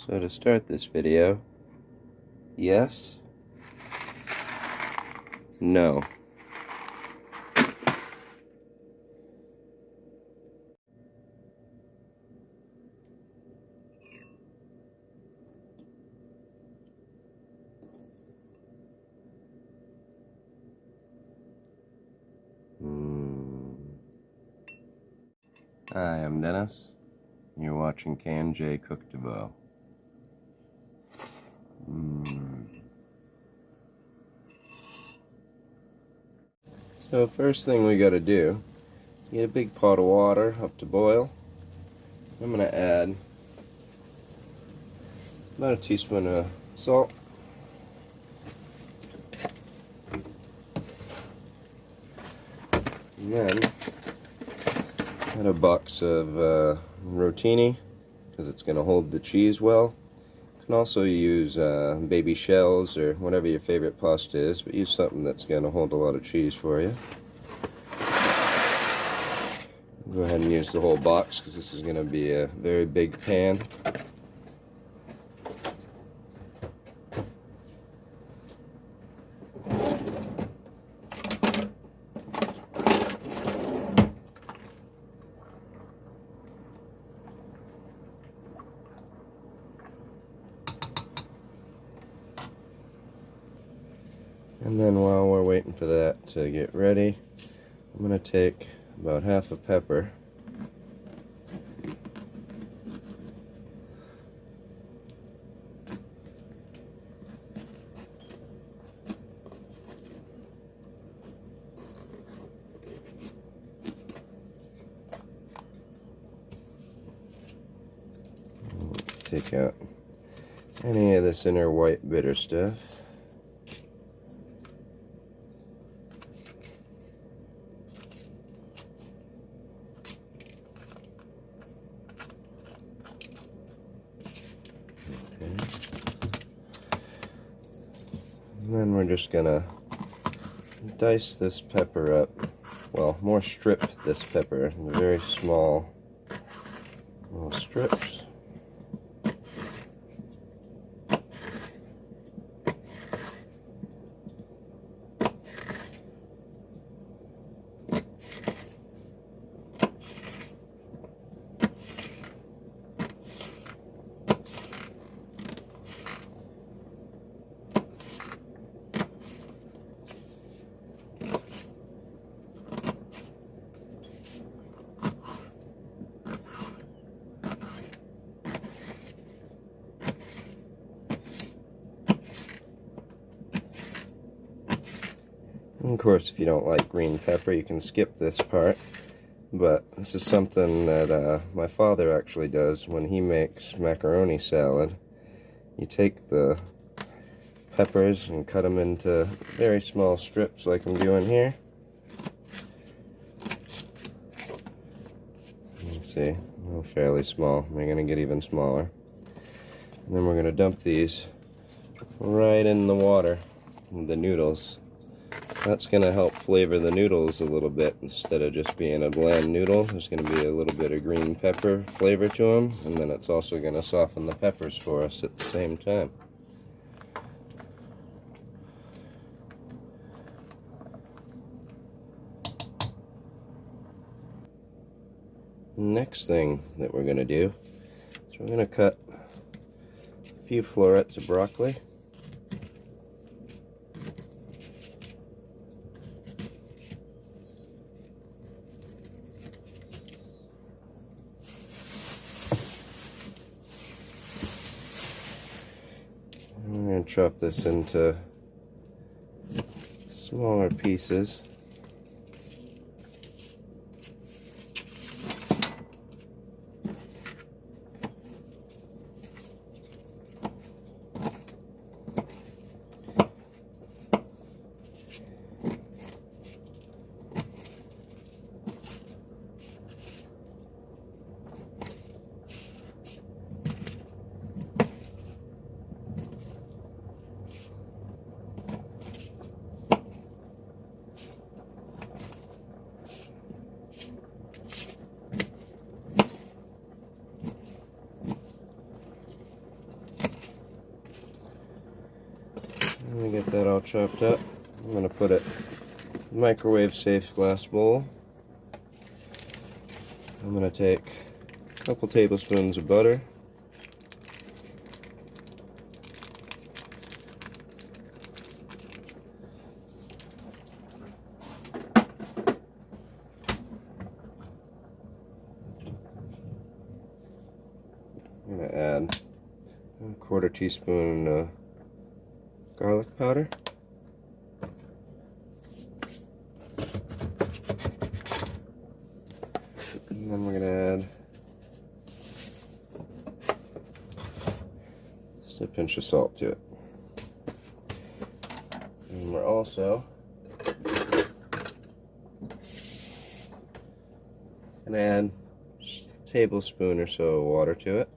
So to start this video, yes, no. Hi, I'm Dennis. You're watching K&J Cook DeVoe. So first thing we gotta do is get a big pot of water up to boil. I'm gonna add about a teaspoon of salt. And then add a box of rotini, because it's going to hold the cheese well. You can also use baby shells or whatever your favorite pasta is, but use something that's going to hold a lot of cheese for you. Go ahead and use the whole box because this is going to be a very big pan. And then while we're waiting for that to get ready, I'm going to take about half a pepper. Take out any of this inner white bitter stuff. And then we're just gonna dice this pepper up, well, more strip this pepper into very small little strips. And of course, if you don't like green pepper, you can skip this part, but this is something that my father actually does when he makes macaroni salad. You take the peppers and cut them into very small strips like I'm doing here. Let's see, well, fairly small. They're going to get even smaller. And then we're going to dump these right in the water, the noodles. That's going to help flavor the noodles a little bit. Instead of just being a bland noodle, there's going to be a little bit of green pepper flavor to them, and then it's also going to soften the peppers for us at the same time. Next thing that we're going to do is we're going to cut a few florets of broccoli. We're going to chop this into smaller pieces. Let me get that all chopped up. I'm going to put it in a microwave safe glass bowl. I'm going to take a couple tablespoons of butter. I'm going to add a quarter teaspoon garlic powder. And then we're going to add just a pinch of salt to it. And we're also going to add just a tablespoon or so of water to it.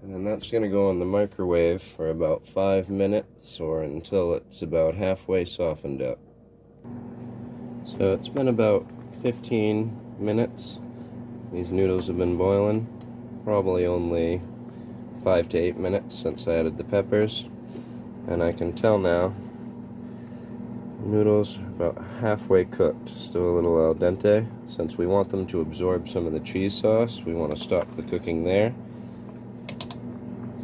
And then that's going to go in the microwave for about 5 minutes or until it's about halfway softened up. So it's been about 15 minutes. These noodles have been boiling. Probably only 5 to 8 minutes since I added the peppers. And I can tell now the noodles are about halfway cooked. Still a little al dente. Since we want them to absorb some of the cheese sauce, we want to stop the cooking there.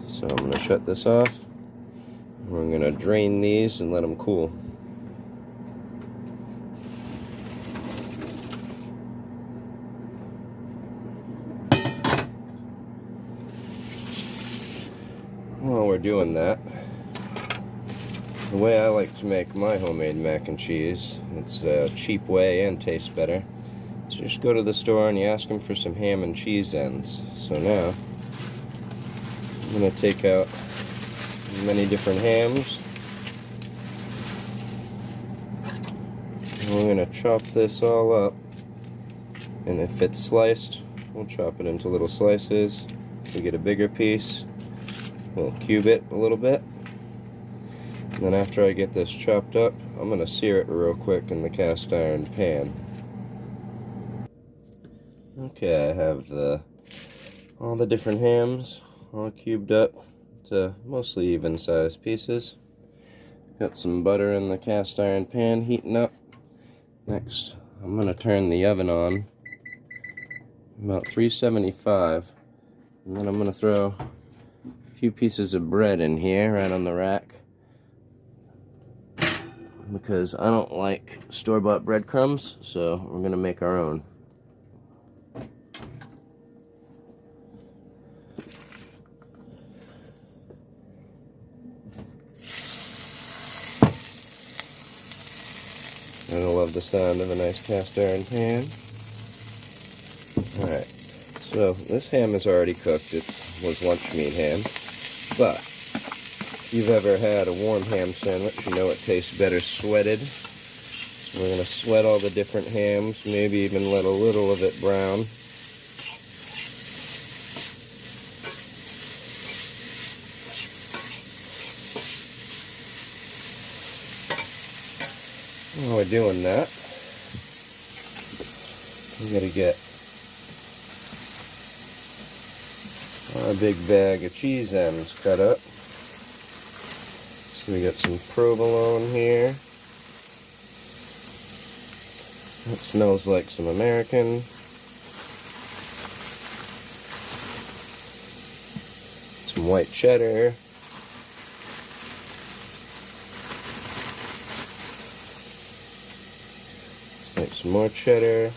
So I'm going to shut this off. We're going to drain these and let them cool. While we're doing that, the way I like to make my homemade mac and cheese, it's a cheap way and tastes better. So you just go to the store and you ask them for some ham and cheese ends. So now I'm going to take out many different hams. And we're going to chop this all up. And if it's sliced, we'll chop it into little slices. If we get a bigger piece, we'll cube it a little bit. And then after I get this chopped up, I'm going to sear it real quick in the cast iron pan. Okay, I have all the different hams all cubed up to mostly even sized pieces. Got some butter in the cast iron pan heating up. Next, I'm going to turn the oven on about 375, and then I'm going to throw a few pieces of bread in here right on the rack because I don't like store-bought breadcrumbs, so we're going to make our own. I love the sound of a nice cast iron pan. Alright, so this ham is already cooked. Was lunch meat ham. But if you've ever had a warm ham sandwich, you know it tastes better sweated. So we're going to sweat all the different hams, maybe even let a little of it brown. While we're doing that, we're going to get our big bag of cheese ends cut up. So we got some provolone here. That smells like some American. Some white cheddar. Like some more cheddar.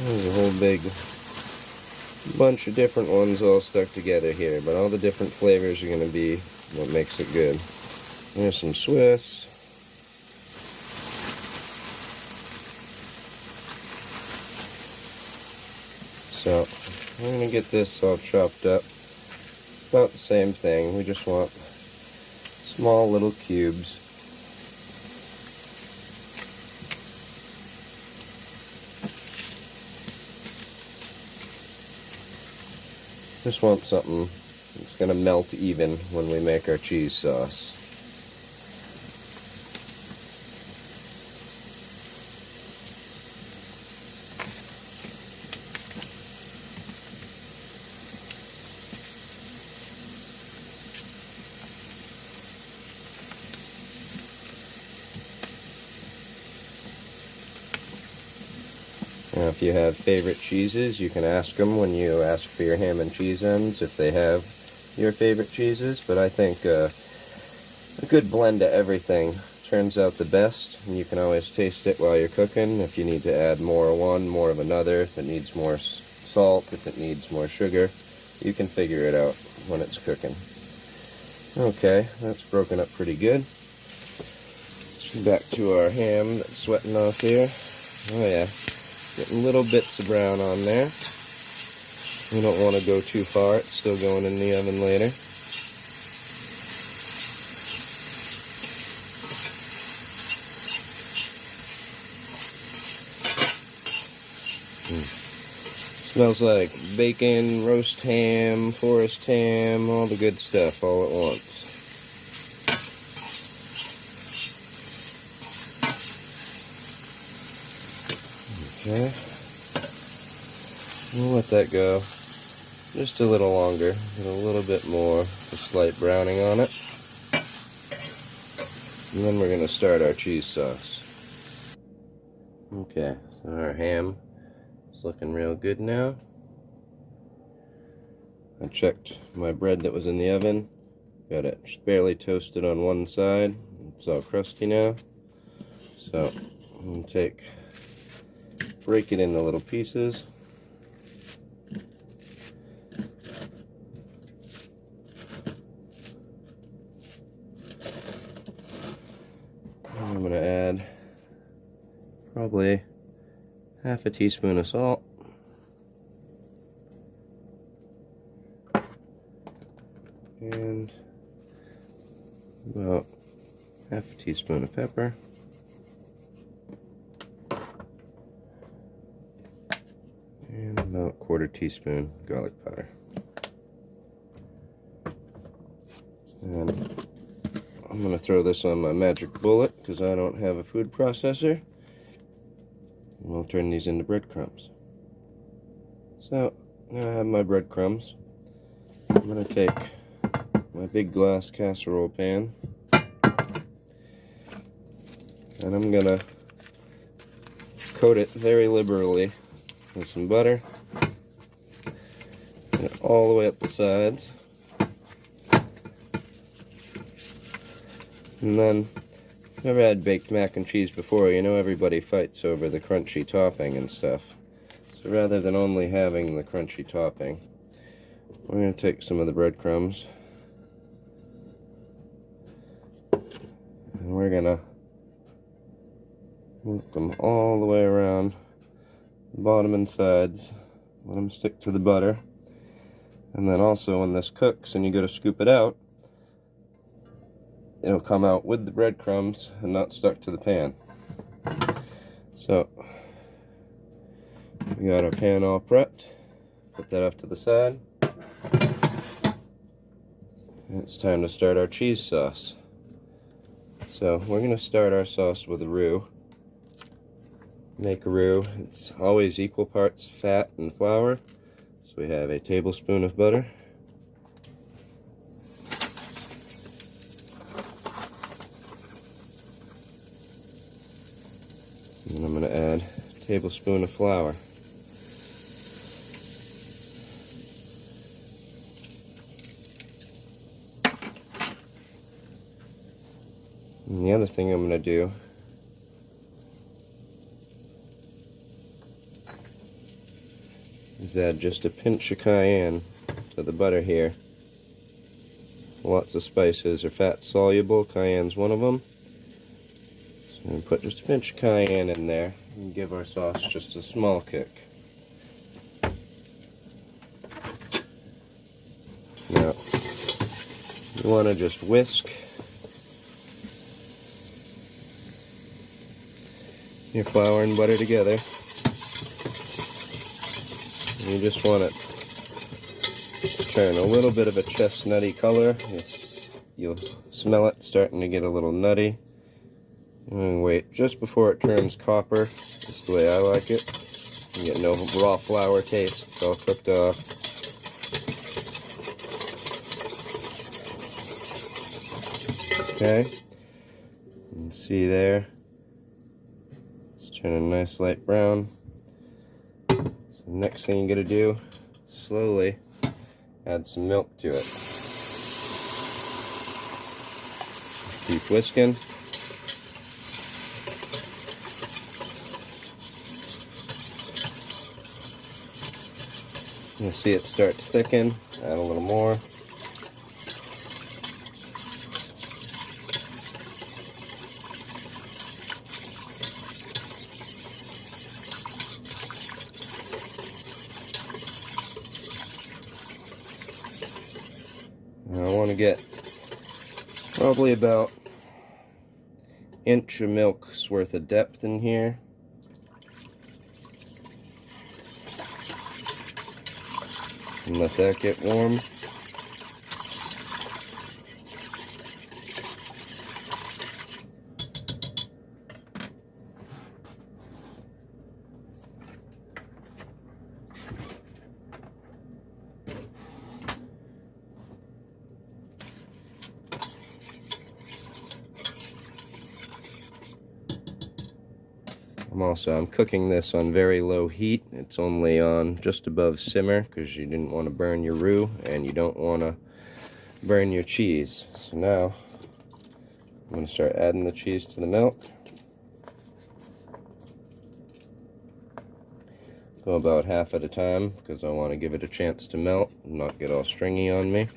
There's a whole big bunch of different ones all stuck together here, but all the different flavors are going to be what makes it good. There's some Swiss. So I'm going to get this all chopped up. About the same thing. We just want small little cubes. Just want something that's going to melt even when we make our cheese sauce. Now, if you have favorite cheeses, you can ask them when you ask for your ham and cheese ends if they have your favorite cheeses, but I think a good blend of everything turns out the best, and you can always taste it while you're cooking. If you need to add more of one, more of another, if it needs more salt, if it needs more sugar, you can figure it out when it's cooking. Okay, that's broken up pretty good. Let's go back to our ham that's sweating off here. Oh yeah, getting little bits of brown on there. We don't want to go too far, it's still going in the oven later. Smells like bacon, roast ham, forest ham, all the good stuff all at once. Okay. We'll let that go just a little longer, get a little bit more, a slight browning on it. And then we're going to start our cheese sauce. Okay, so our ham is looking real good now. I checked my bread that was in the oven. Got it just barely toasted on one side. It's all crusty now. So I'm going to break it into little pieces. And I'm going to add probably half a teaspoon of salt. And about half a teaspoon of pepper. And about a quarter teaspoon garlic powder. And I'm going to throw this on my magic bullet because I don't have a food processor. And we'll turn these into breadcrumbs. So now I have my breadcrumbs. I'm going to take my big glass casserole pan and I'm going to coat it very liberally with some butter. Get it all the way up the sides. And then, if you've never had baked mac and cheese before, you know everybody fights over the crunchy topping and stuff. So rather than only having the crunchy topping, we're going to take some of the breadcrumbs and we're going to work them all the way around the bottom and sides. Let them stick to the butter. And then also when this cooks and you go to scoop it out, it'll come out with the breadcrumbs and not stuck to the pan. So, we got our pan all prepped. Put that off to the side. And it's time to start our cheese sauce. So, we're going to start our sauce with a roux. Make a roux. It's always equal parts fat and flour. So we have a tablespoon of butter. And I'm going to add a tablespoon of flour. And the other thing I'm going to do is add just a pinch of cayenne to the butter here. Lots of spices are fat soluble. Cayenne's one of them. So I'm going to put just a pinch of cayenne in there and give our sauce just a small kick. Now, you want to just whisk your flour and butter together. You just want it to turn a little bit of a chestnutty color. You'll smell it starting to get a little nutty. And wait just before it turns copper. That's the way I like it. You get no raw flour taste. It's all cooked off. Okay. You can see there. It's turning a nice light brown. So the next thing you gotta do, slowly add some milk to it. Keep whisking. You'll see it start to thicken. Add a little more. And I want to get probably about inch of milk's worth of depth in here. And let that get warm. I'm cooking this on very low heat. It's only on just above simmer because you didn't want to burn your roux and you don't want to burn your cheese. So now I'm going to start adding the cheese to the milk. Go about half at a time because I want to give it a chance to melt and not get all stringy on me.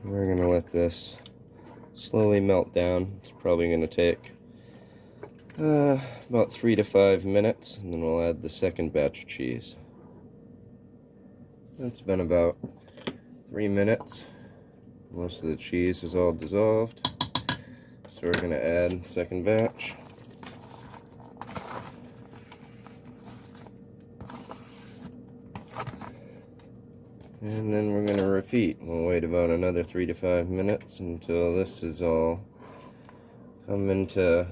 We're going to let this slowly melt down. It's probably going to take about 3 to 5 minutes, and then we'll add the second batch of cheese. It's been about 3 minutes. Most of the cheese is all dissolved. So we're going to add the second batch. And then we're going to repeat. We'll wait about another 3 to 5 minutes until this is all come into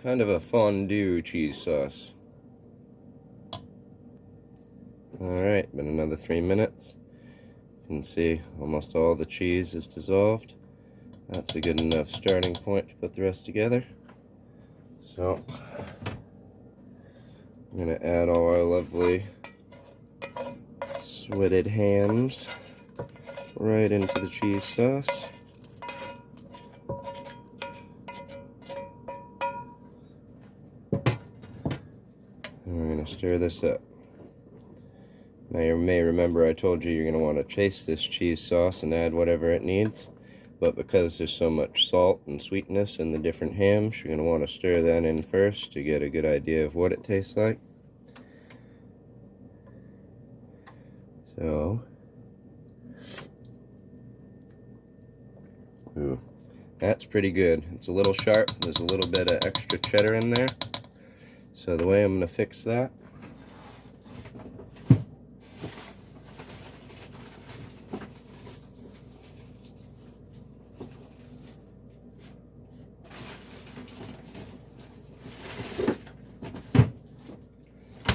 kind of a fondue cheese sauce. Alright, been another 3 minutes. You can see almost all the cheese is dissolved. That's a good enough starting point to put the rest together. So, I'm going to add all our lovely sweated hams right into the cheese sauce. And we're going to stir this up. Now you may remember I told you you're going to want to chase this cheese sauce and add whatever it needs. But because there's so much salt and sweetness in the different hams, you're going to want to stir that in first to get a good idea of what it tastes like. So, ooh, that's pretty good. It's a little sharp. There's a little bit of extra cheddar in there. So the way I'm going to fix that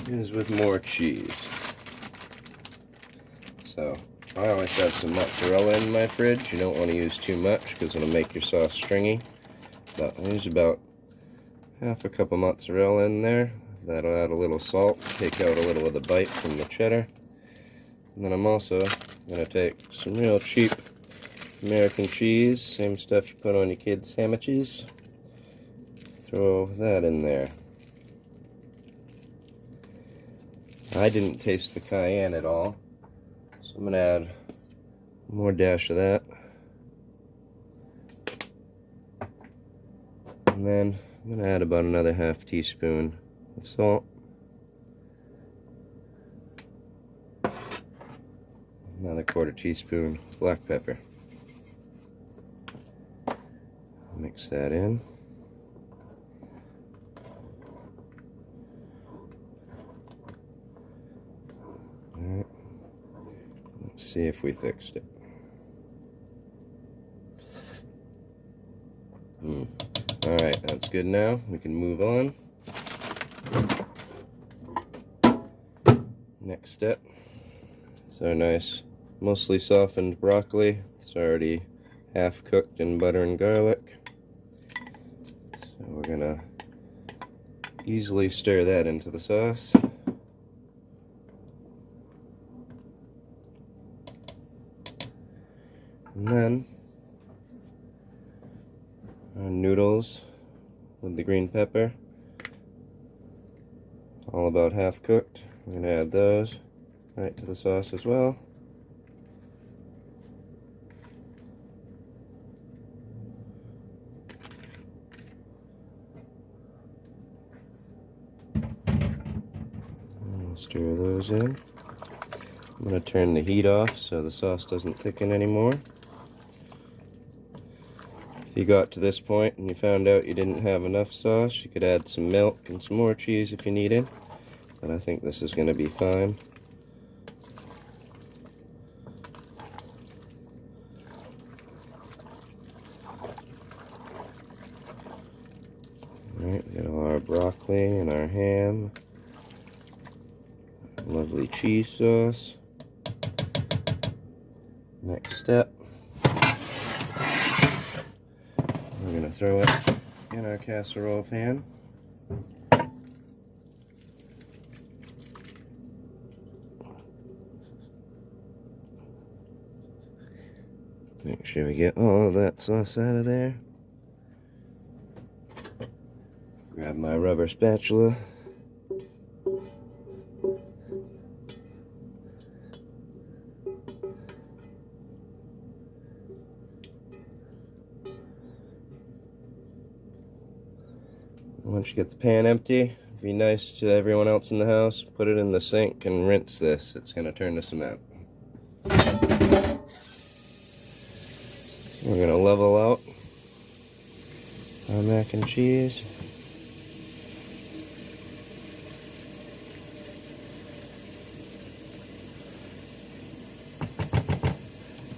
is with more cheese. So, I always have some mozzarella in my fridge. You don't want to use too much because it'll make your sauce stringy. But I use about half a cup of mozzarella in there. That'll add a little salt, take out a little of the bite from the cheddar. And then I'm also going to take some real cheap American cheese, same stuff you put on your kids' sandwiches. Throw that in there. I didn't taste the cayenne at all. So I'm going to add more dash of that. And then I'm going to add about another half teaspoon of salt. Another quarter teaspoon of black pepper. Mix that in. Alright. Let's see if we fixed it. Alright, that's good now. We can move on. Next step. So nice, mostly softened broccoli. It's already half cooked in butter and garlic. So we're gonna easily stir that into the sauce. And then our noodles with the green pepper, all about half cooked. We're going to add those right to the sauce as well. We'll stir those in. I'm going to turn the heat off so the sauce doesn't thicken anymore. If you got to this point and you found out you didn't have enough sauce, you could add some milk and some more cheese if you needed, but I think this is going to be fine. Alright, we got all our broccoli and our ham. Lovely cheese sauce. Next step, we're going to throw it in our casserole pan. Make sure we get all of that sauce out of there. Grab my rubber spatula. Once you get the pan empty, be nice to everyone else in the house. Put it in the sink and rinse this. It's going to turn to cement. We're going to level out our mac and cheese.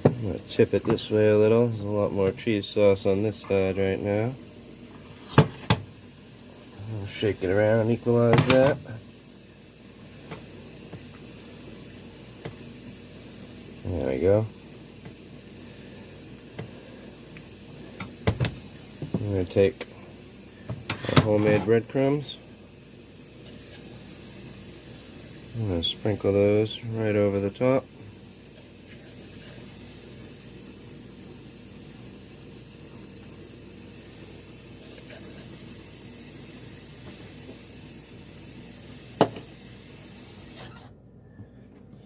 I'm going to tip it this way a little. There's a lot more cheese sauce on this side right now. I'll shake it around and equalize that. There we go. I'm going to take our homemade breadcrumbs. I'm going to sprinkle those right over the top.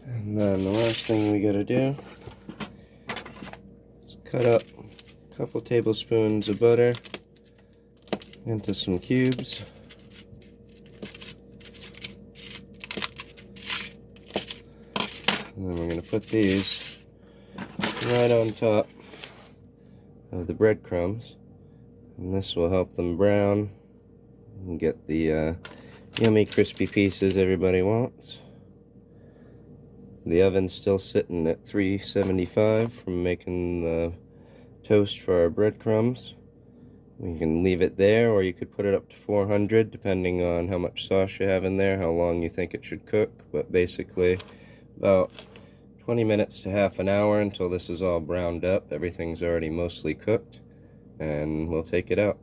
And then the last thing we gotta do is cut up a couple tablespoons of butter into some cubes. And then we're gonna put these right on top of the breadcrumbs. And this will help them brown and get the yummy crispy pieces everybody wants. The oven's still sitting at 375 from making the toast for our breadcrumbs. You can leave it there, or you could put it up to 400 depending on how much sauce you have in there, how long you think it should cook. But basically about 20 minutes to half an hour until this is all browned up. Everything's already mostly cooked, and we'll take it out.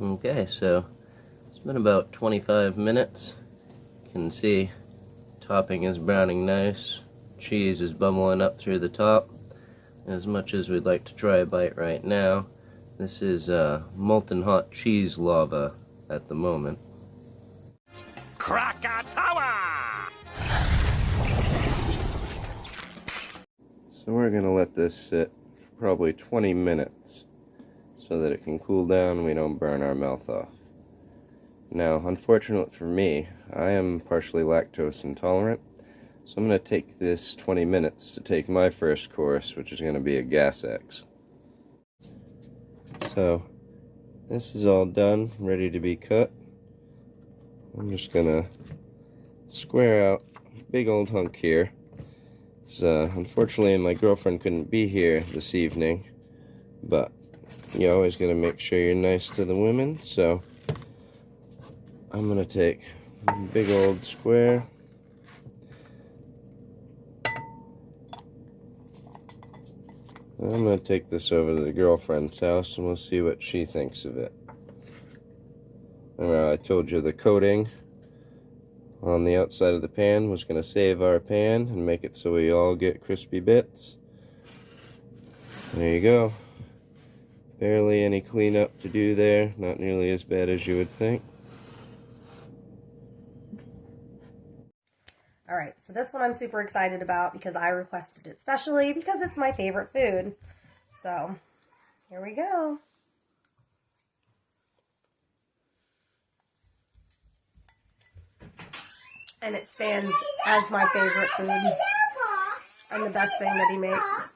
Okay, so it's been about 25 minutes. You can see topping is browning nice, cheese is bubbling up through the top. As much as we'd like to try a bite right now, this is molten hot cheese lava at the moment. Krakatoa! So we're going to let this sit for probably 20 minutes so that it can cool down and we don't burn our mouth off. Now, unfortunately for me, I am partially lactose intolerant, so I'm going to take this 20 minutes to take my first course, which is going to be a gas X. So this is all done, ready to be cut. I'm just gonna square out a big old hunk here. Unfortunately, my girlfriend couldn't be here this evening, but you always gotta make sure you're nice to the women, so I'm gonna take a big old square. I'm gonna take this over to the girlfriend's house and we'll see what she thinks of it. I told you the coating on the outside of the pan was going to save our pan and make it so we all get crispy bits. There you go. Barely any cleanup to do there. Not nearly as bad as you would think. Alright, so this one I'm super excited about because I requested it specially because it's my favorite food. So, here we go. And it stands as my favorite food and the best thing that he makes.